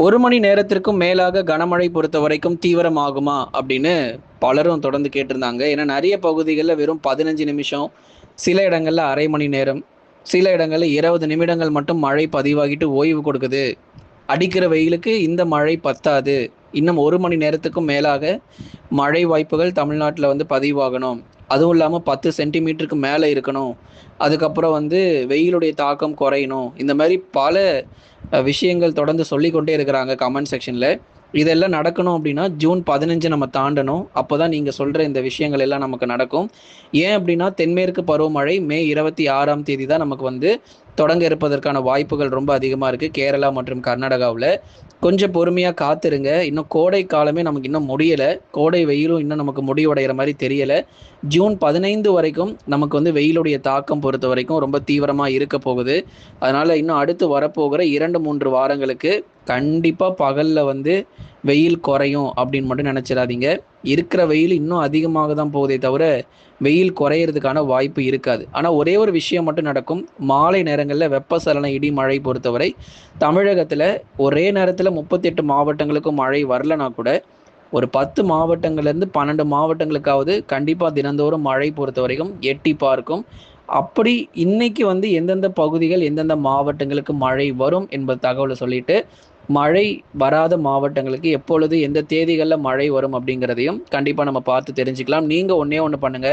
1 மணி நேரத்திற்கும் மேலாக கனமழை பொறுத்தவரைக்கும் தீவிரமாகுமா? அப்படின்னு பலரும் தொடர்ந்து கேட்டிருந்தாங்க. ஏன்னா நெறைய பகுதிகள்ல வெறும் 15 நிமிஷம், சில இடங்கள்ல 1/2 மணி நேரம், சில இடங்கள்ல 20 நிமிடங்கள் மட்டும் மழை பதிவாகிட்டு ஓய்வு கொடுக்குது. அடிக்கிற வெயிலுக்கு இந்த மழை பத்தாது. இன்னும் 1 மணி நேரத்துக்கும் மேலாக மழை வாய்ப்புகள் தமிழ்நாட்டுல பதிவாகணும். அதுவும் இல்லாம 10 சென்டிமீட்டருக்கு மேல இருக்கணும். அதுக்கப்புறம் வெயிலுடைய தாக்கம் குறையணும். இந்த மாரி பல விஷயங்கள் தொடர்ந்து சொல்லிக்கொண்டே இருக்கிறாங்க கமெண்ட் செக்ஷன்ல. இதெல்லாம் நடக்கணும் அப்படின்னா, ஜூன் 15 நம்ம தாண்டணும். அப்பதான் நீங்க சொல்ற இந்த விஷயங்கள் எல்லாம் நமக்கு நடக்கும். ஏன் அப்படின்னா, தென்மேற்கு பருவமழை மே 26ஆம் தேதி தான் நமக்கு தொடங்க இருப்பதற்கான வாய்ப்புகள் ரொம்ப அதிகமா இருக்கு. கேரளா மற்றும் கர்நாடகாவுல. கொஞ்சம் பொறுமையா காத்திருங்க. இன்னும் கோடை காலமே நமக்கு இன்னும் முடியல. கோடை வெயிலும் இன்னும் நமக்கு முடிவடைகிற மாரி தெரியல. ஜூன் 15 வரைக்கும் நமக்கு வெயிலுடைய தாக்கம் பொறுத்தவரைக்கும் ரொம்ப தீவிரமா இருக்க போகுது. அதனால இன்னும் அடுத்து வரப்போகிற 2, 3 வாரங்களுக்கு கண்டிப்பா பகல்ல வெயில் குறையும் அப்படின்னு மட்டும் நினைச்சிடாதீங்க. இருக்கிற வெயில் இன்னும் அதிகமாக தான் போகுதே தவிர, வெயில் குறையறதுக்கான வாய்ப்பு இருக்காது. ஆனா ஒரே ஒரு விஷயம் மட்டும் நடக்கும். மாலை நேரங்கள்ல வெப்பசலன இடி மழை பொறுத்தவரை தமிழகத்துல ஒரே நேரத்துல 38 மாவட்டங்களுக்கும் மழை வரலனா கூட, ஒரு 10 மாவட்டங்கள்லேருந்து 12 மாவட்டங்களுக்காவது கண்டிப்பா தினந்தோறும் மழை பொறுத்தவரைக்கும் எட்டி பார்க்கும். அப்படி இன்னைக்கு எந்தெந்த பகுதிகள், எந்தெந்த மாவட்டங்களுக்கு மழை வரும் என்பது தகவல சொல்லிட்டு, மழை வராத மாவட்டங்களுக்கு எப்பொழுது, எந்த தேதிகள்ல மழை வரும் அப்படிங்கிறதையும் கண்டிப்பா நம்ம பார்த்து தெரிஞ்சுக்கலாம். நீங்க ஒண்ணே ஒண்ணு பண்ணுங்க.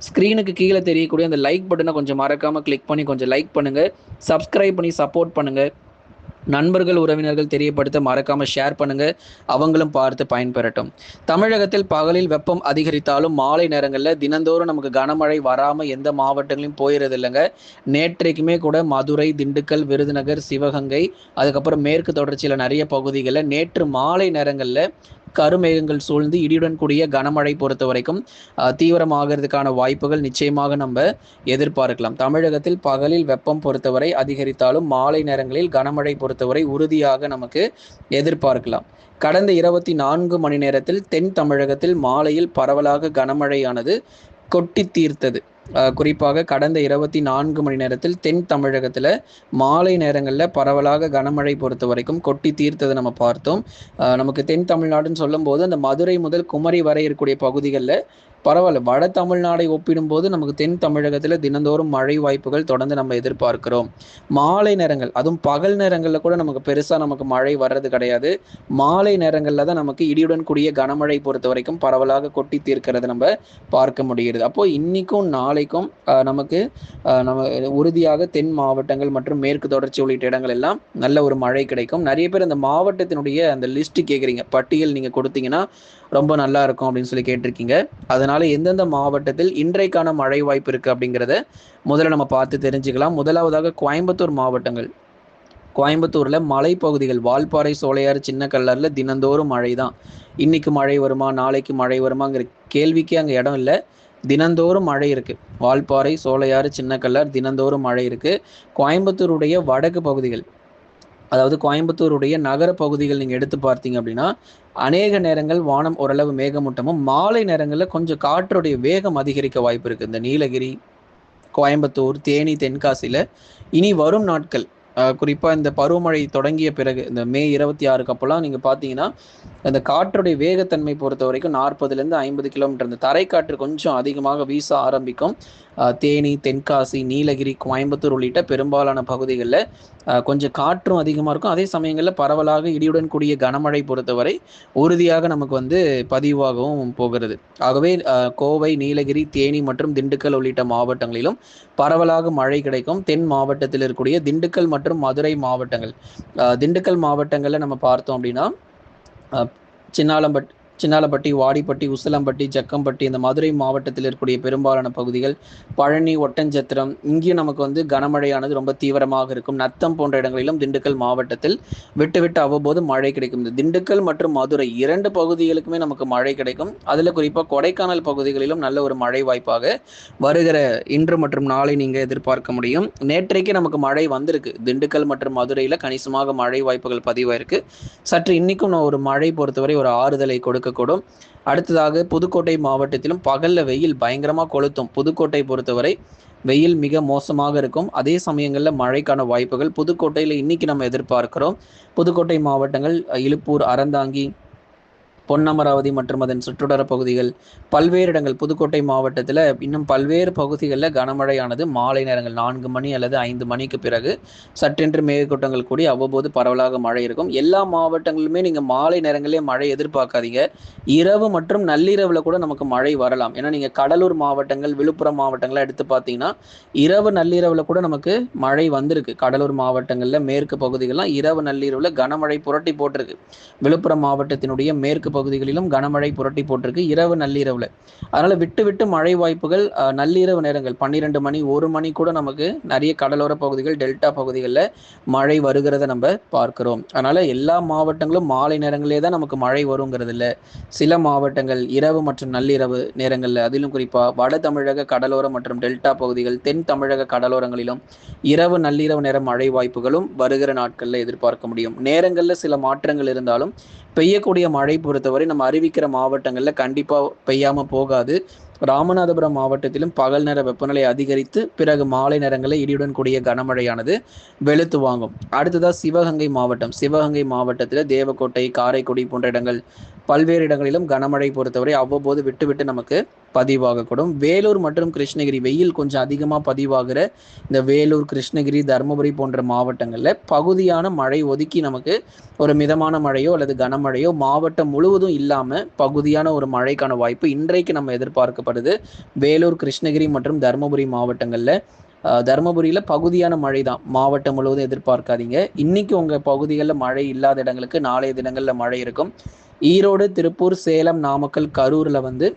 ஸ்க்ரீனுக்கு கீழ தெரியக்கூடிய அந்த லைக் பட்டன கொஞ்சம் மறக்காம கிளிக் பண்ணி கொஞ்சம் லைக் பண்ணுங்க. சப்ஸ்கிரைப் பண்ணி சப்போர்ட் பண்ணுங்க. நண்பர்கள், உறவினர்கள் தெரியப்படுத்த மறக்காம ஷேர் பண்ணுங்க. அவங்களும் பார்த்து பயன்பெறட்டும். தமிழகத்தில் பகலில் வெப்பம் அதிகரித்தாலும் மாலை நேரங்கள்ல தினந்தோறும் நமக்கு கனமழை வராம எந்த மாவட்டங்களையும் போயிறது இல்லைங்க. நேற்றைக்குமே கூட மதுரை, திண்டுக்கல், விருதுநகர், சிவகங்கை, அதுக்கப்புறம் மேற்கு தொடர்ச்சியில நிறைய பகுதிகளில் நேற்று மாலை நேரங்கள்ல கருமேகங்கள் சூழ்ந்து இடியுடன் கூடிய கனமழை பொறுத்த வரைக்கும் தீவிரமாகிறதுக்கான வாய்ப்புகள் நிச்சயமாக நம்ம எதிர்பார்க்கலாம். தமிழகத்தில் பகலில் வெப்பம் பொறுத்தவரை அதிகரித்தாலும் மாலை நேரங்களில் கனமழை பொறுத்தவரை உறுதியாக நமக்கு எதிர்பார்க்கலாம். கடந்த 24 மணி நேரத்தில் தென் தமிழகத்தில் மாலையில் பரவலாக கனமழையானது கொட்டி தீர்த்தது. குறிப்பாக கடந்த 24 மணி நேரத்தில் தென் தமிழகத்துல மாலை நேரங்களில் பரவலாக கனமழை பொறுத்த வரைக்கும் கொட்டி தீர்த்ததை நம்ம பார்த்தோம். நமக்கு தென் தமிழ்நாடுன்னு சொல்லும் போது அந்த மதுரை முதல் குமரி வரை இருக்கக்கூடிய பகுதிகளில் பரவாயில்ல. வட தமிழ்நாடை ஒப்பிடும்போது நமக்கு தென் தமிழகத்தில் தினந்தோறும் மழை வாய்ப்புகள் தொடர்ந்து நம்ம எதிர்பார்க்கிறோம். மாலை நேரங்கள், அதுவும் பகல் நேரங்களில் கூட நமக்கு பெருசாக நமக்கு மழை வர்றது கிடையாது. மாலை நேரங்களில் தான் நமக்கு இடியுடன் கூடிய கனமழை பொறுத்த வரைக்கும் பரவலாக கொட்டி தீர்க்கிறத நம்ம பார்க்க முடிகிறது. அப்போ இன்னைக்கும் நாளைக்கும் நமக்கு நம்ம உறுதியாக தென் மாவட்டங்கள் மற்றும் மேற்கு தொடர்ச்சி உள்ளிட்ட இடங்கள் எல்லாம் நல்ல ஒரு மழை கிடைக்கும். நிறைய பேர் அந்த மாவட்டத்தினுடைய அந்த லிஸ்ட் கேட்குறீங்க, பட்டியல் நீங்க கொடுத்தீங்கன்னா ரொம்ப நல்லா இருக்கும் அப்படின்னு சொல்லி கேட்டிருக்கீங்க. அதனால எந்தெந்த மாவட்டத்தில் இன்றைக்கான மழை வாய்ப்பு இருக்கு அப்படிங்கிறத முதல்ல நம்ம பார்த்து தெரிஞ்சுக்கலாம். முதலாவதாக கோயம்புத்தூர் மாவட்டங்கள். கோயம்புத்தூர்ல மலைப்பகுதிகள் வால்பாறை, சோலையாறு, சின்ன கல்லாறுல தினந்தோறும் மழை தான். இன்னைக்கு மழை வருமா, நாளைக்கு மழை வருமாங்கிற கேள்விக்கே அங்கே இடம் இல்லை. தினந்தோறும் மழை இருக்கு. வால்பாறை, சோலையாறு, சின்ன கல்லார் தினந்தோறும் மழை இருக்கு. கோயம்புத்தூருடைய வடக்கு பகுதிகள், அதாவது கோயம்புத்தூருடைய நகர பகுதிகள் நீங்க எடுத்து பார்த்தீங்க அப்படின்னா அநேக நேரங்கள் வானம் ஓரளவு மேகமூட்டமும், மாலை நேரங்களில் கொஞ்சம் காற்றுடைய வேகம் அதிகரிக்க வாய்ப்பு இருக்கு. இந்த நீலகிரி, கோயம்புத்தூர், தேனி, தென்காசியில இனி வரும் நாட்கள் குறிப்பா இந்த பருவமழை தொடங்கிய பிறகு இந்த மே 26க்கு அப்பெல்லாம் நீங்க பாத்தீங்கன்னா அந்த காற்றுடைய வேகத்தன்மை பொறுத்த வரைக்கும் 40லேருந்து 50 கிலோமீட்டர் இந்த தரைக்காற்று கொஞ்சம் அதிகமாக வீச ஆரம்பிக்கும். தேனி, தென்காசி, நீலகிரி, கோயம்புத்தூர் உள்ளிட்ட பெரும்பாலான பகுதிகளில் கொஞ்சம் காற்றும் அதிகமாக இருக்கும். அதே சமயங்களில் பரவலாக இடியுடன் கூடிய கனமழை பொறுத்தவரை உறுதியாக நமக்கு பதிவாகவும் போகிறது. ஆகவே கோவை, நீலகிரி, தேனி மற்றும் திண்டுக்கல் உள்ளிட்ட மாவட்டங்களிலும் பரவலாக மழை கிடைக்கும். தென் மாவட்டத்தில் இருக்கக்கூடிய திண்டுக்கல் மற்றும் மதுரை மாவட்டங்கள், திண்டுக்கல் மாவட்டங்களில் நம்ம பார்த்தோம் அப்படின்னா சின்னாலப்பட்டி, வாடிப்பட்டி, உசிலம்பட்டி, ஜக்கம்பட்டி, இந்த மதுரை மாவட்டத்தில் இருக்கக்கூடிய பெரும்பாலான பகுதிகள், பழனி, ஒட்டஞ்சத்திரம், இங்கேயும் நமக்கு கனமழையானது ரொம்ப தீவிரமாக இருக்கும். நத்தம் போன்ற இடங்களிலும் திண்டுக்கல் மாவட்டத்தில் விட்டு விட்டு அவ்வப்போது மழை கிடைக்கும். இந்த திண்டுக்கல் மற்றும் மதுரை 2 பகுதிகளுக்குமே நமக்கு மழை கிடைக்கும். அதுல குறிப்பா கொடைக்கானல் பகுதிகளிலும் நல்ல ஒரு மழை வாய்ப்பாக வருகிற இன்று மற்றும் நாளை நீங்க எதிர்பார்க்க முடியும். நேற்றைக்கு நமக்கு மழை வந்திருக்கு. திண்டுக்கல் மற்றும் மதுரையில கணிசமாக மழை வாய்ப்புகள் பதிவாயிருக்கு. சற்று இன்னைக்கும் ஒரு மழை பொறுத்தவரை ஒரு ஆறுதலை கொடுக்கக்கூடும். அடுத்ததாக புதுக்கோட்டை மாவட்டத்திலும் பகல்ல வெயில் பயங்கரமா கொளுத்தும். புதுக்கோட்டை பொறுத்தவரை வெயில் மிக மோசமாக இருக்கும். அதே சமயங்களில் மழைக்கான வாய்ப்புகள் புதுக்கோட்டையில் இன்னைக்கு நம்ம எதிர்பார்க்கிறோம். புதுக்கோட்டை மாவட்டங்கள் இலுப்பூர், அறந்தாங்கி, பொன்னமராவதி மற்றும் அதன் சுற்றுவட்டார பகுதிகள், பல்வேறு இடங்கள் புதுக்கோட்டை மாவட்டத்தில் இன்னும் பல்வேறு பகுதிகளில் கனமழையானது மாலை நேரங்கள் 4 மணி அல்லது 5 மணிக்கு பிறகு சற்றென்று மேகக்கூட்டங்கள் கூடி அவ்வப்போது பரவலாக மழை இருக்கும். எல்லா மாவட்டங்களிலுமே நீங்கள் மாலை நேரங்களிலே மழை எதிர்பார்க்காதீங்க. இரவு மற்றும் நள்ளிரவில் கூட நமக்கு மழை வரலாம். ஏன்னா நீங்கள் கடலூர் மாவட்டங்கள், விழுப்புரம் மாவட்டங்கள்லாம் எடுத்து பார்த்தீங்கன்னா இரவு நள்ளிரவில் கூட நமக்கு மழை வந்திருக்கு. கடலூர் மாவட்டங்களில் மேற்கு பகுதிகள்லாம் இரவு நள்ளிரவில் கனமழை புரட்டி போட்டிருக்கு. விழுப்புரம் மாவட்டத்தினுடைய மேற்கு பகுதிகளிலும் கனமழை புரட்டி போட்டிருக்கு இரவு நள்ளிரவில். அதனால் விட்டு விட்டு மழை வாய்ப்புகள் நள்ளிரவு நேரங்கள் 12 மணி 1 மணி கூட நமக்கு நிறைய கடலோர பகுதிகள், டெல்டா பகுதிகளில் மழை வருகிறத நம்ம பார்க்கிறோம். அதனால் எல்லா மாவட்டங்களும் மாலை நேரங்களே தான் நமக்கு மழை வருங்கிறது இல்லை. சில மாவட்டங்கள் இரவு மற்றும் நள்ளிரவு நேரங்களில், அதிலும் குறிப்பாக வட தமிழக கடலோர மற்றும் டெல்டா பகுதிகள், தென் தமிழக கடலோரங்களிலும் இரவு நள்ளிரவு நேர மழை வாய்ப்புகளும் வருகிற நாட்களில் எதிர்பார்க்க முடியும். நேரங்களில் சில மாற்றங்கள் இருந்தாலும் பெய்யக்கூடிய மழை பொறுத்தவரை நம்ம அறிவிக்கிற மாவட்டங்களில் கண்டிப்பாக பெய்யாமல் போகாது. ராமநாதபுரம் மாவட்டத்திலும் பகல் நேர வெப்பநிலை அதிகரித்து பிறகு மாலை நேரங்களில் இடியுடன் கூடிய கனமழையானது வெளுத்து வாங்கும். அடுத்ததாக சிவகங்கை மாவட்டத்தில் தேவக்கோட்டை, காரைக்குடி போன்ற இடங்கள், பல்வேறு இடங்களிலும் கனமழை பொறுத்தவரை அவ்வப்போது விட்டு விட்டு நமக்கு பதிவாகக்கூடும். வேலூர் மற்றும் கிருஷ்ணகிரி, வெயில் கொஞ்சம் அதிகமாக பதிவாகிற இந்த வேலூர், கிருஷ்ணகிரி, தருமபுரி போன்ற மாவட்டங்களில் பகுதியான மழை ஒதுக்கி நமக்கு ஒரு மிதமான மழையோ அல்லது கனமழையோ மாவட்டம் முழுவதும் இல்லாமல் பகுதியான ஒரு மழைக்கான வாய்ப்பு இன்றைக்கு நம்ம எதிர்பார்க்கப்படுது. வேலூர், கிருஷ்ணகிரி மற்றும் தருமபுரி மாவட்டங்களில். தருமபுரியில் பகுதியான மழை தான், மாவட்டம் முழுவதும் எதிர்பார்க்காதீங்க. இன்னைக்கு உங்கள் பகுதிகளில் மழை இல்லாத இடங்களுக்கு நாளைய தினங்களில் மழை இருக்கும். ஈரோடு, திருப்பூர், சேலம், நாமக்கல், கரூரில்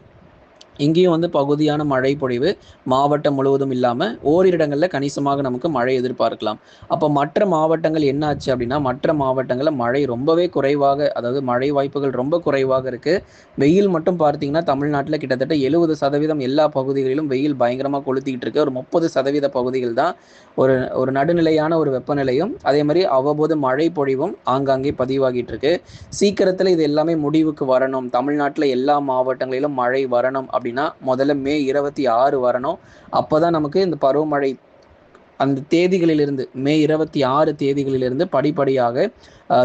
இங்கேயும் பகுதியான மழை பொழிவு மாவட்டம் முழுவதும் இல்லாமல் ஓரிரு இடங்களில் கணிசமாக நமக்கு மழை எதிர்பார்க்கலாம். அப்போ மற்ற மாவட்டங்கள் என்ன ஆச்சு அப்படின்னா, மற்ற மாவட்டங்களில் மழை ரொம்பவே குறைவாக, அதாவது மழை வாய்ப்புகள் ரொம்ப குறைவாக இருக்குது. வெயில் மட்டும் பார்த்தீங்கன்னா தமிழ்நாட்டில் கிட்டத்தட்ட 70% எல்லா பகுதிகளிலும் வெயில் பயங்கரமாக கொளுத்திக்கிட்டு இருக்கு. ஒரு 30% பகுதிகள் தான் ஒரு நடுநிலையான ஒரு வெப்பநிலையும், அதே மாதிரி அவ்வப்போது மழை பொழிவும் ஆங்காங்கே பதிவாகிட்டு இருக்கு. சீக்கிரத்தில் இது எல்லாமே முடிவுக்கு வரணும், தமிழ்நாட்டில் எல்லா மாவட்டங்களிலும் மழை வரணும் அப்படின்னா முதல்ல மே 26 வரணும். அப்போதான் நமக்கு இந்த பருவமழை அந்த தேதிகளிலிருந்து, மே 26 தேதிகளிலிருந்து படிப்படியாக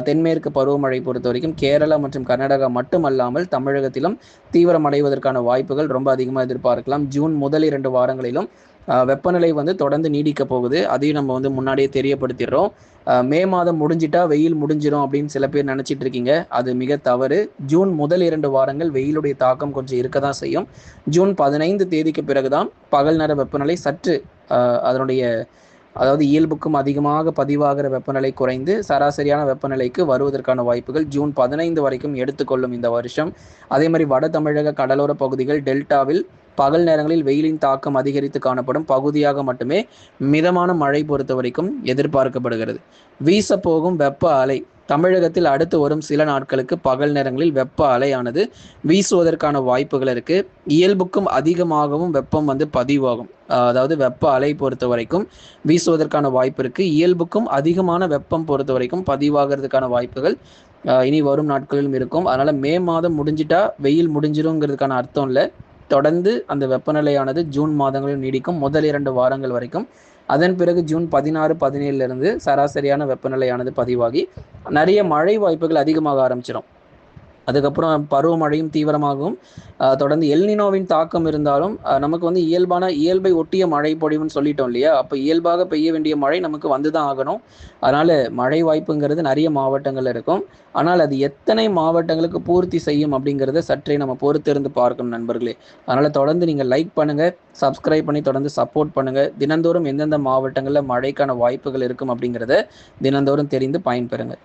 தென்மேற்கு பருவமழை பொறுத்த வரைக்கும் கேரளா மற்றும் கர்நாடகா மட்டுமல்லாமல் தமிழகத்திலும் தீவிரமடைவதற்கான வாய்ப்புகள் ரொம்ப அதிகமாக எதிர்பார்க்கலாம். ஜூன் முதல் 2 வாரங்களிலும் வெப்பநிலை தொடர்ந்து நீடிக்க போகுது. அதையும் நம்ம முன்னாடியே தெரியப்படுத்திடுறோம். மே மாதம் முடிஞ்சிட்டா வெயில் முடிஞ்சிடும் அப்படின்னு சில பேர் நினச்சிட்டு இருக்கீங்க. அது மிக தவறு. ஜூன் முதல் 2 வாரங்கள் வெயிலுடைய தாக்கம் கொஞ்சம் இருக்க தான் செய்யும். ஜூன் 15 தேதிக்கு பிறகுதான் பகல் நேர வெப்பநிலை சற்று அதனுடைய, அதாவது இயல்புக்கும் அதிகமாக பதிவாகிற வெப்பநிலை குறைந்து சராசரியான வெப்பநிலைக்கு வருவதற்கான வாய்ப்புகள் ஜூன் 15 வரைக்கும் எடுத்துக்கொள்ளும் இந்த வருஷம். அதே மாதிரி வட தமிழக கடலோர பகுதிகள், டெல்டாவில் பகல் நேரங்களில் வெயிலின் தாக்கம் அதிகரித்து காணப்படும் பகுதியாக மட்டுமே மிதமான மழை பொறுத்த வரைக்கும் எதிர்பார்க்கப்படுகிறது. வீசப்போகும் வெப்ப அலை, தமிழகத்தில் அடுத்து வரும் சில நாட்களுக்கு பகல் நேரங்களில் வெப்ப அலையானது வீசுவதற்கான வாய்ப்புகள் இருக்கு. இயல்புக்கும் அதிகமாகவும் வெப்பம் பதிவாகும். அதாவது வெப்ப அலை பொறுத்த வரைக்கும் வீசுவதற்கான வாய்ப்பு இருக்கு. இயல்புக்கும் அதிகமான வெப்பம் பொறுத்த வரைக்கும் பதிவாகிறதுக்கான வாய்ப்புகள் இனி வரும் நாட்களிலும் இருக்கும். அதனால மே மாதம் முடிஞ்சிட்டா வெயில் முடிஞ்சிருங்கிறதுக்கான அர்த்தம் இல்லை. தொடர்ந்து அந்த வெப்பநிலையானது ஜூன் மாதங்களில் நீடிக்கும், முதல் 2 வாரங்கள் வரைக்கும். அதன் பிறகு ஜூன் 16, 17 சராசரியான வெப்பநிலையானது பதிவாகி நிறைய மழை வாய்ப்புகள் அதிகமாக ஆரம்பிச்சிடும். அதுக்கப்புறம் பருவமழையும் தீவிரமாகவும் தொடர்ந்து எல்னினோவின் தாக்கம் இருந்தாலும் நமக்கு இயல்பை ஒட்டிய மழை பொழிவுன்னு சொல்லிட்டோம் இல்லையா. அப்போ இயல்பாக பெய்ய வேண்டிய மழை நமக்கு தான் ஆகணும். அதனால் மழை வாய்ப்புங்கிறது நிறைய மாவட்டங்கள் இருக்கும். ஆனால் அது எத்தனை மாவட்டங்களுக்கு பூர்த்தி செய்யும் அப்படிங்கிறத சற்றே நம்ம பொறுத்திருந்து பார்க்கணும் நண்பர்களே. அதனால் தொடர்ந்து நீங்கள் லைக் பண்ணுங்கள், சப்ஸ்கிரைப் பண்ணி தொடர்ந்து சப்போர்ட் பண்ணுங்கள். தினந்தோறும் எந்தெந்த மாவட்டங்களில் மழைக்கான வாய்ப்புகள் இருக்கும் அப்படிங்கிறத தினந்தோறும் தெரிந்து பயன்பெறுங்க.